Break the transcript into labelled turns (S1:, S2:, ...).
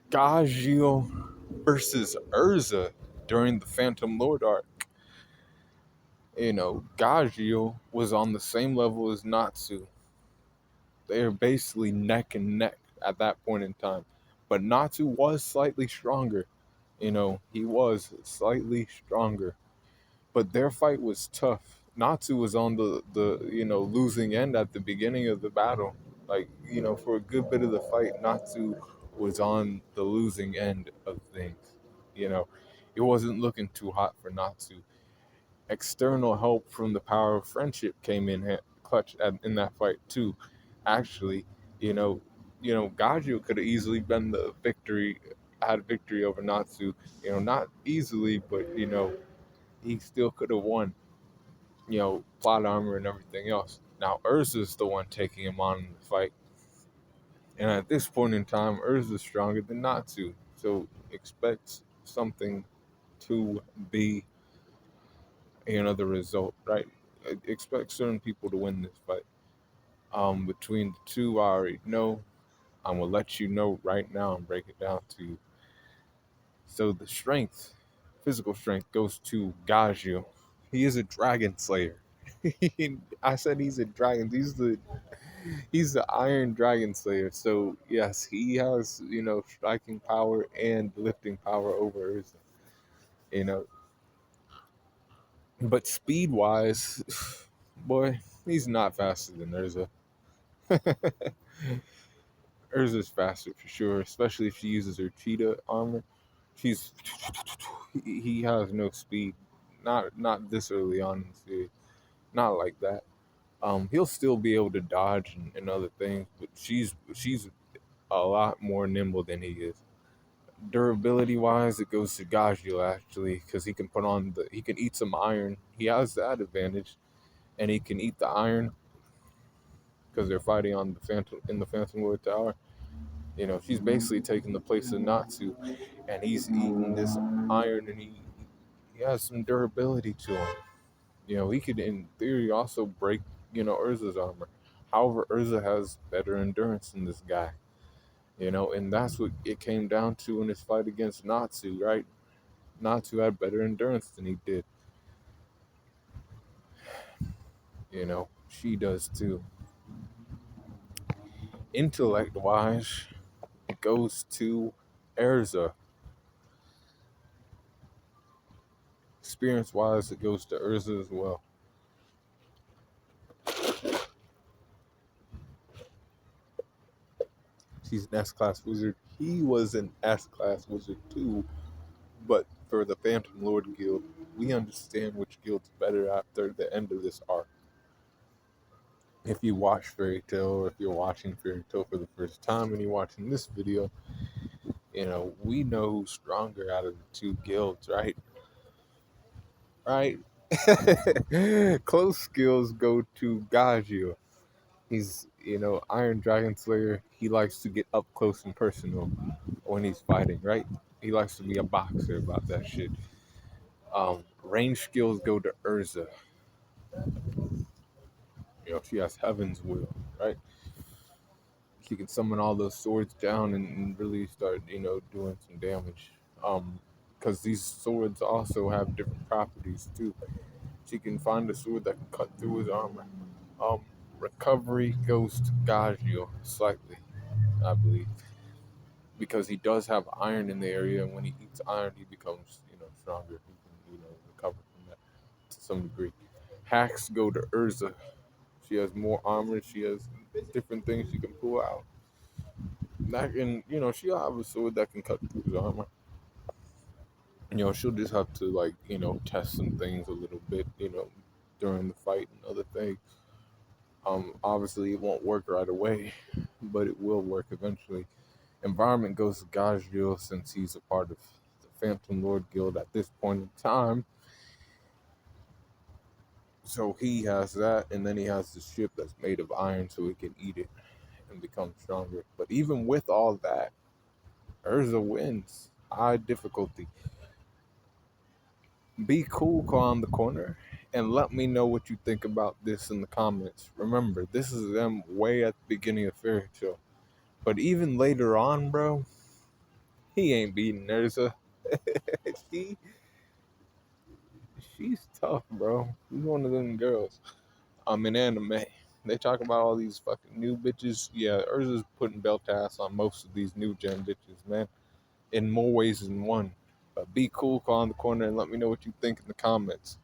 S1: Gajeel versus Erza during the Phantom Lord arc. Gajeel was on the same level as Natsu. They are basically neck and neck at that point in time. But Natsu was slightly stronger. He was slightly stronger. But their fight was tough. Natsu was on the losing end at the beginning of the battle. Like, for a good bit of the fight, Natsu was on the losing end of things. You know, it wasn't looking too hot for Natsu. External help from the power of friendship came in clutch in that fight too. Actually, you know, Gaju could have easily been the victory, had victory over Natsu. Not easily, but he still could have won. Plot armor and everything else. Now Urza's the one taking him on in the fight, and at this point in time, Urza's stronger than Natsu. So expect something to be the result, right? Expect certain people to win this fight. Between the two, I already know. I'm gonna let you know right now and break it down to you. So the strength, physical strength, goes to Gajeel. He is a dragon slayer. I said he's a dragon. He's the Iron Dragon Slayer. So yes, he has striking power and lifting power over Urza. You know, but speed wise, boy, he's not faster than Urza. Urza's faster for sure, especially if she uses her cheetah armor. She's he has no speed. Not this early on in the series. Not like that. He'll still be able to dodge and other things, but she's a lot more nimble than he is. Durability wise, it goes to Gajeel actually, because he can eat some iron. He has that advantage, and he can eat the iron because they're fighting on the Phantom Lord Tower. She's basically taking the place of Natsu, and he's eating this iron, and he has some durability to him. He could, in theory, also break, Urza's armor. However, Urza has better endurance than this guy, and that's what it came down to in his fight against Natsu, right? Natsu had better endurance than he did. She does too. Intellect wise, it goes to Erza. Experience wise, it goes to Erza as well. She's an S class wizard. He was an S class wizard too. But for the Phantom Lord Guild, we understand which guild's better after the end of this arc. If you watch Fairy Tail, or if you're watching Fairy Tail for the first time and you're watching this video, we know who's stronger out of the two guilds, right? Right? Close skills go to Gajeel. He's, Iron Dragon Slayer. He likes to get up close and personal when he's fighting, right? He likes to be a boxer about that shit. Range skills go to Erza. She has Heaven's Will, right? She can summon all those swords down and really start, doing some damage. Because these swords also have different properties too. She can find a sword that can cut through his armor. Um, Recovery goes to Gajeel slightly, I believe, because he does have iron in the area, and when he eats iron, he becomes, stronger. He can, recover from that to some degree. Hacks go to Erza. She has more armor. She has different things she can pull out. That can, she'll have a sword that can cut through his armor. She'll just have to test some things a little bit, during the fight and other things. Obviously it won't work right away, but it will work eventually. Environment goes to Gajeel since he's a part of the Phantom Lord Guild at this point in time. So he has that, and then he has the ship that's made of iron so he can eat it and become stronger. But even with all that, Erza wins. High difficulty. Be cool, on the corner, and let me know what you think about this in the comments. Remember, this is them way at the beginning of Fairy Tail. But even later on, bro, He ain't beating Erza. she, she's tough, bro. She's one of them girls. In anime. They talk about all these fucking new bitches. Yeah, Urza's putting belt ass on most of these new gen bitches, man. In more ways than one. But be cool, call in the corner, and let me know what you think in the comments.